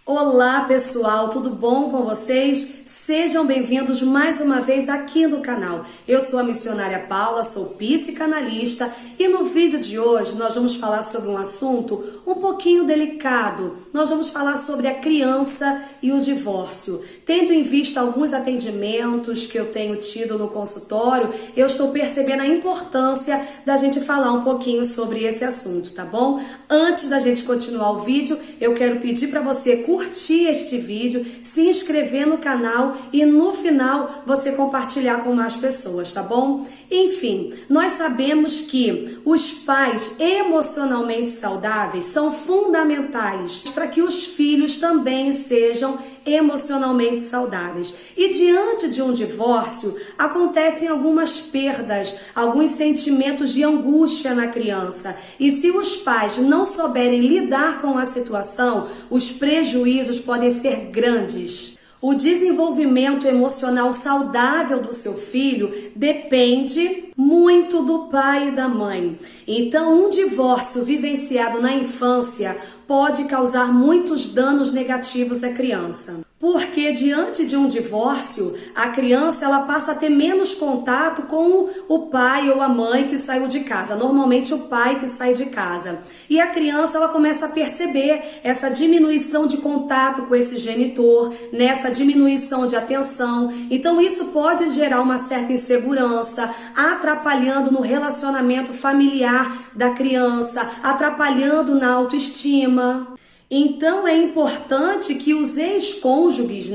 Olá pessoal, tudo bom com vocês? Sejam bem-vindos mais uma vez aqui no canal. Eu sou a missionária Paula, sou psicanalista e no vídeo de hoje nós vamos falar sobre um assunto um pouquinho delicado. Nós vamos falar sobre a criança e o divórcio. Tendo em vista alguns atendimentos que eu tenho tido no consultório, eu estou percebendo a importância da gente falar um pouquinho sobre esse assunto, tá bom? Antes da gente continuar o vídeo, eu quero pedir para você curtir este vídeo, se inscrever no canal e no final você compartilhar com mais pessoas, tá bom? Enfim, nós sabemos que os pais emocionalmente saudáveis são fundamentais para que os filhos também sejam emocionalmente saudáveis. E diante de um divórcio, acontecem algumas perdas, alguns sentimentos de angústia na criança. E se os pais não souberem lidar com a situação, os prejuízos podem ser grandes. O desenvolvimento emocional saudável do seu filho depende muito do pai e da mãe. Então, um divórcio vivenciado na infância pode causar muitos danos negativos à criança. Porque diante de um divórcio, a criança ela passa a ter menos contato com o pai ou a mãe que saiu de casa. Normalmente o pai que sai de casa. E a criança ela começa a perceber essa diminuição de contato com esse genitor, nessa diminuição de atenção. Então isso pode gerar uma certa insegurança, atrapalhando no relacionamento familiar da criança, atrapalhando na autoestima. Então é importante que os ex-cônjuges,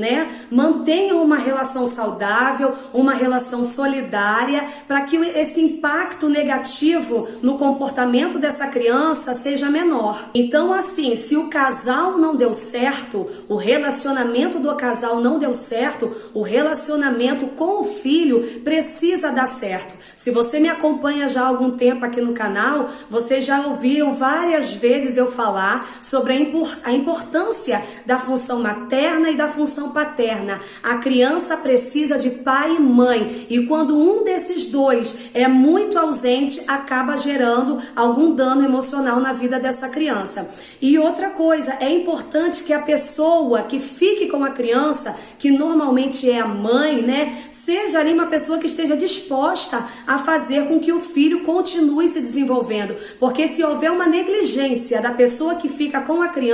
mantenham uma relação saudável, uma relação solidária, para que esse impacto negativo no comportamento dessa criança seja menor. Então, assim, se o casal não deu certo, o relacionamento do casal não deu certo, o relacionamento com o filho precisa dar certo. Se você me acompanha já há algum tempo aqui no canal, vocês já ouviram várias vezes eu falar sobre a importância da função materna e da função paterna. A criança precisa de pai e mãe, e quando um desses dois é muito ausente, acaba gerando algum dano emocional na vida dessa criança. E outra coisa, é importante que a pessoa que fique com a criança, que normalmente é a mãe, seja ali uma pessoa que esteja disposta a fazer com que o filho continue se desenvolvendo, porque se houver uma negligência da pessoa que fica com a criança,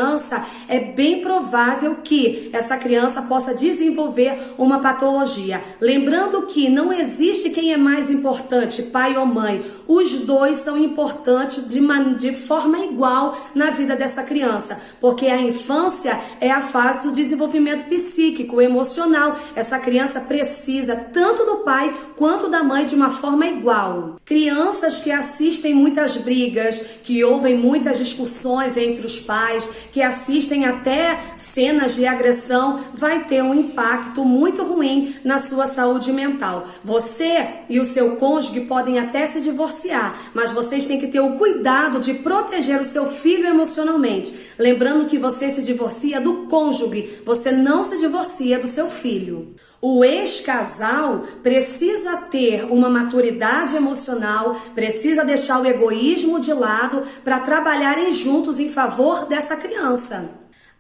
é bem provável que essa criança possa desenvolver uma patologia. Lembrando que não existe quem é mais importante, pai ou mãe. Os dois são importantes de forma igual na vida dessa criança, porque a infância é a fase do desenvolvimento psíquico, emocional. Essa criança precisa tanto do pai quanto da mãe de uma forma igual. Crianças que assistem muitas brigas, que ouvem muitas discussões entre os pais, que assistem até cenas de agressão, vai ter um impacto muito ruim na sua saúde mental. Você e o seu cônjuge podem até se divorciar, mas vocês têm que ter o cuidado de proteger o seu filho emocionalmente. Lembrando que você se divorcia do cônjuge, você não se divorcia do seu filho. O ex-casal precisa ter uma maturidade emocional, precisa deixar o egoísmo de lado para trabalharem juntos em favor dessa criança.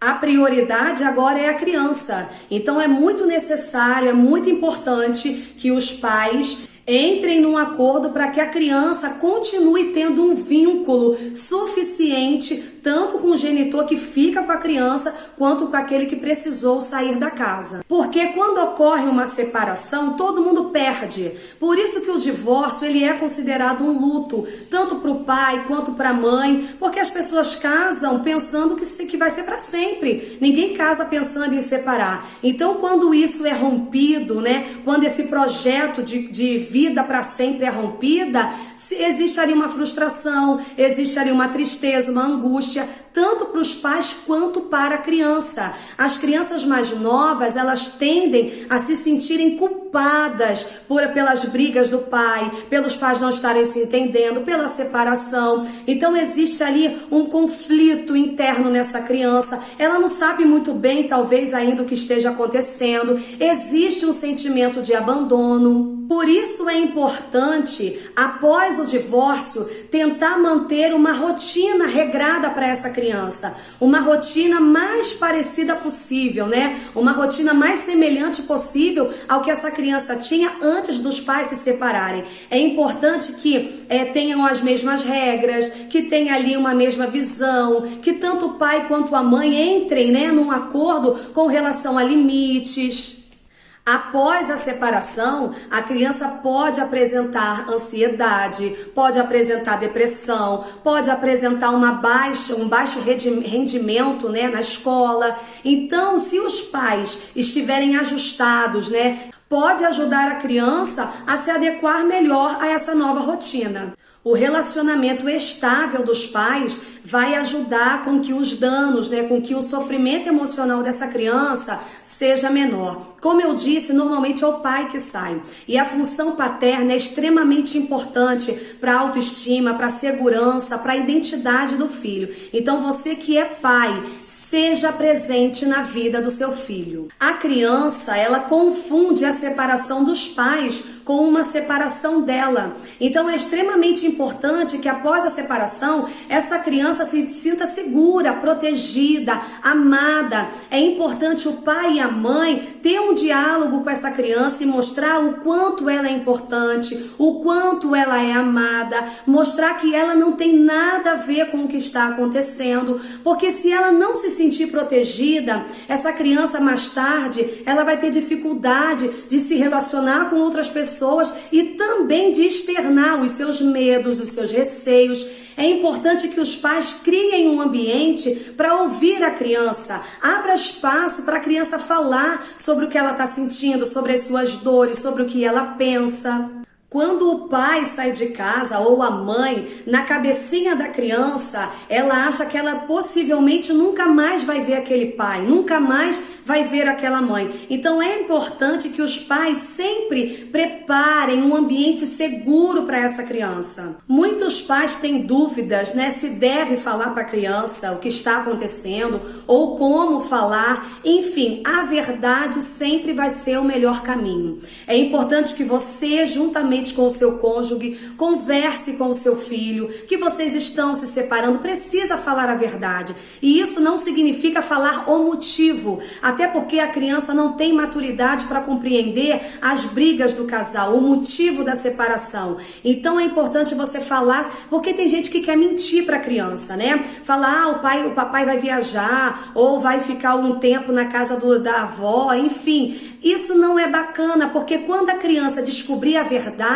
A prioridade agora é a criança. Então é muito necessário, é muito importante que os pais entrem num acordo para que a criança continue tendo um vínculo suficiente, tanto com o genitor que fica com a criança, quanto com aquele que precisou sair da casa. Porque quando ocorre uma separação, todo mundo perde. Por isso que o divórcio ele é considerado um luto, tanto para o pai quanto para a mãe, porque as pessoas casam pensando que vai ser para sempre. Ninguém casa pensando em separar. Então, quando isso é rompido, quando esse projeto de vida para sempre é rompida, existe ali uma frustração, existe ali uma tristeza, uma angústia, tanto para os pais quanto para a criança. As crianças mais novas, elas tendem a se sentirem culpadas culpadas pelas brigas do pai, pelos pais não estarem se entendendo, pela separação. Então existe ali um conflito interno nessa criança. Ela não sabe muito bem, talvez, ainda o que esteja acontecendo. Existe um sentimento de abandono. Por isso é importante, após o divórcio, tentar manter uma rotina regrada para essa criança. Uma rotina mais parecida possível, né? Uma rotina mais semelhante possível ao que essa criança tinha antes dos pais se separarem. É importante que tenham as mesmas regras, que tenha ali uma mesma visão, que tanto o pai quanto a mãe entrem, né, num acordo com relação a limites. Após a separação, a criança pode apresentar ansiedade, pode apresentar depressão, pode apresentar um baixo rendimento, né, na escola. Então, se os pais estiverem ajustados, né, pode ajudar a criança a se adequar melhor a essa nova rotina. O relacionamento estável dos pais vai ajudar com que os danos, né, com que o sofrimento emocional dessa criança seja menor. Como eu disse, normalmente é o pai que sai. E a função paterna é extremamente importante para a autoestima, para a segurança, para a identidade do filho. Então você que é pai, seja presente na vida do seu filho. A criança, ela confunde a separação dos pais com uma separação dela. Então é extremamente importante que após a separação, essa criança se sinta segura, protegida, amada. É importante o pai e a mãe ter um diálogo com essa criança e mostrar o quanto ela é importante, o quanto ela é amada, mostrar que ela não tem nada a ver com o que está acontecendo, porque se ela não se sentir protegida, essa criança mais tarde, ela vai ter dificuldade de se relacionar com outras pessoas e também de externar os seus medos, os seus receios. É importante que os pais criem um ambiente para ouvir a criança. Abra espaço para a criança falar sobre o que ela está sentindo, sobre as suas dores, sobre o que ela pensa. Quando o pai sai de casa ou a mãe, na cabecinha da criança, ela acha que ela possivelmente nunca mais vai ver aquele pai, nunca mais vai ver aquela mãe. Então é importante que os pais sempre preparem um ambiente seguro para essa criança. Muitos pais têm dúvidas, né, se deve falar para a criança o que está acontecendo ou como falar. Enfim, a verdade sempre vai ser o melhor caminho. É importante que você, juntamente com o seu cônjuge, converse com o seu filho, que vocês estão se separando, precisa falar a verdade. E isso não significa falar o motivo, até porque a criança não tem maturidade para compreender as brigas do casal, o motivo da separação. Então é importante você falar, porque tem gente que quer mentir para a criança, né? Falar, o papai vai viajar, ou vai ficar um tempo na casa da avó, enfim. Isso não é bacana, porque quando a criança descobrir a verdade,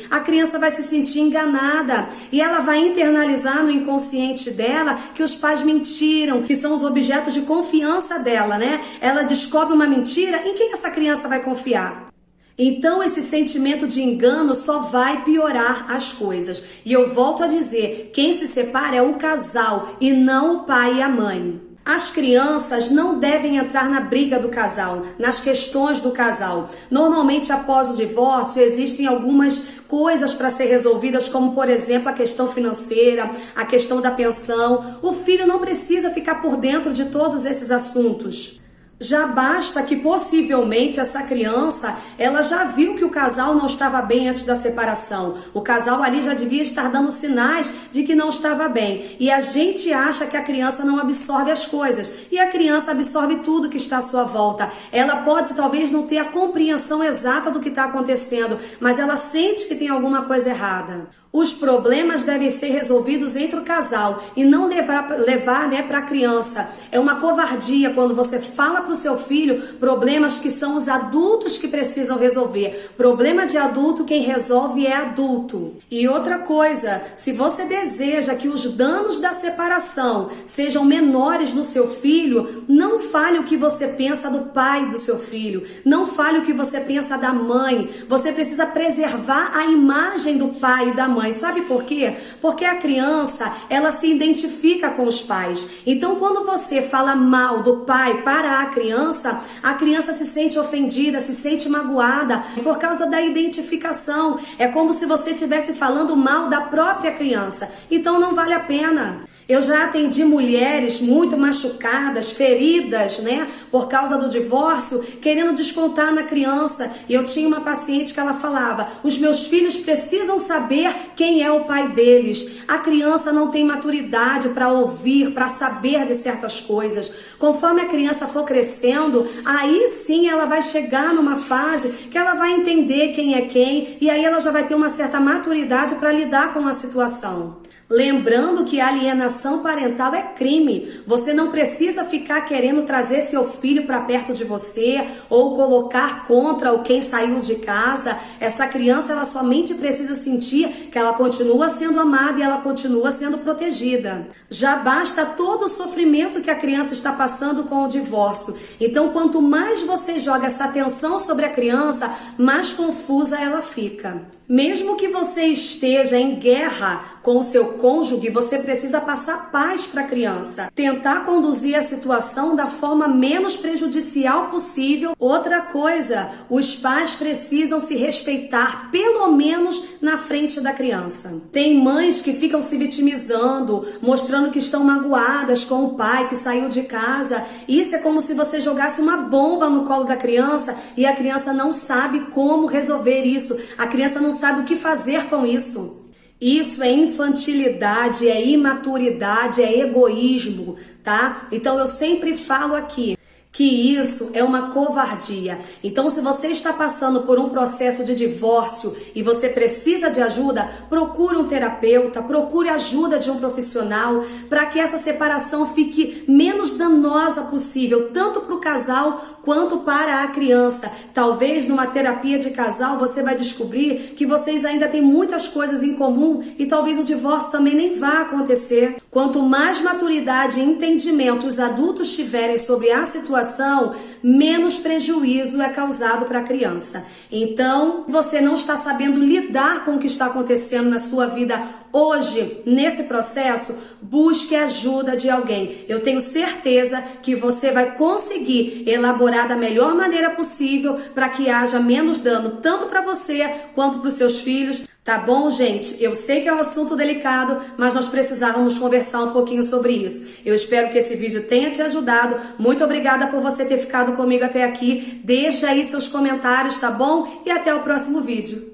a criança vai se sentir enganada e ela vai internalizar no inconsciente dela que os pais mentiram, que são os objetos de confiança dela, né? Ela descobre uma mentira, em quem essa criança vai confiar? Então esse sentimento de engano só vai piorar as coisas. E eu volto a dizer, quem se separa é o casal e não o pai e a mãe. As crianças não devem entrar na briga do casal, nas questões do casal. Normalmente, após o divórcio, existem algumas coisas para ser resolvidas, como, por exemplo, a questão financeira, a questão da pensão. O filho não precisa ficar por dentro de todos esses assuntos. Já basta que possivelmente essa criança, ela já viu que o casal não estava bem antes da separação. O casal ali já devia estar dando sinais de que não estava bem. E a gente acha que a criança não absorve as coisas. E a criança absorve tudo que está à sua volta. Ela pode talvez não ter a compreensão exata do que está acontecendo, mas ela sente que tem alguma coisa errada. Os problemas devem ser resolvidos entre o casal e não levar né, para a criança. É uma covardia quando você fala para o seu filho problemas que são os adultos que precisam resolver. Problema de adulto, quem resolve é adulto. E outra coisa, se você deseja que os danos da separação sejam menores no seu filho, não fale o que você pensa do pai do seu filho. Não fale o que você pensa da mãe. Você precisa preservar a imagem do pai e da mãe. mãe. Sabe por quê? Porque a criança, ela se identifica com os pais. Então, quando você fala mal do pai para a criança se sente ofendida, se sente magoada por causa da identificação. É como se você estivesse falando mal da própria criança. Então, não vale a pena. Eu já atendi mulheres muito machucadas, feridas, né, por causa do divórcio, querendo descontar na criança. E eu tinha uma paciente que ela falava: os meus filhos precisam saber quem é o pai deles. A criança não tem maturidade para ouvir, para saber de certas coisas. Conforme a criança for crescendo, aí sim ela vai chegar numa fase que ela vai entender quem é quem, e aí ela já vai ter uma certa maturidade para lidar com a situação. Lembrando que a alienação parental é crime. Você não precisa ficar querendo trazer seu filho para perto de você ou colocar contra quem saiu de casa. Essa criança, ela somente precisa sentir que ela continua sendo amada e ela continua sendo protegida. Já basta todo o sofrimento que a criança está passando com o divórcio. Então, quanto mais você joga essa atenção sobre a criança, mais confusa ela fica. Mesmo que você esteja em guerra com o seu cônjuge, você precisa passar paz para a criança. Tentar conduzir a situação da forma menos prejudicial possível. Outra coisa, os pais precisam se respeitar, pelo menos na frente da criança. Tem mães que ficam se vitimizando, mostrando que estão magoadas com o pai que saiu de casa. Isso é como se você jogasse uma bomba no colo da criança e a criança não sabe como resolver isso. A criança não sabe o que fazer com isso. Isso é infantilidade, é imaturidade, é egoísmo, tá? Então eu sempre falo aqui que isso é uma covardia. Então, se você está passando por um processo de divórcio e você precisa de ajuda, procure um terapeuta, procure ajuda de um profissional para que essa separação fique menos danosa possível, tanto para o casal quanto para a criança. Talvez numa terapia de casal você vai descobrir que vocês ainda têm muitas coisas em comum e talvez o divórcio também nem vá acontecer. Quanto mais maturidade e entendimento os adultos tiverem sobre a situação, menos prejuízo é causado para a criança. Então, você não está sabendo lidar com o que está acontecendo na sua vida hoje, nesse processo, busque ajuda de alguém. Eu tenho certeza que você vai conseguir elaborar da melhor maneira possível para que haja menos dano, tanto para você quanto para os seus filhos. Tá bom, gente? Eu sei que é um assunto delicado, mas nós precisávamos conversar um pouquinho sobre isso. Eu espero que esse vídeo tenha te ajudado. Muito obrigada por você ter ficado comigo até aqui. Deixa aí seus comentários, tá bom? E até o próximo vídeo.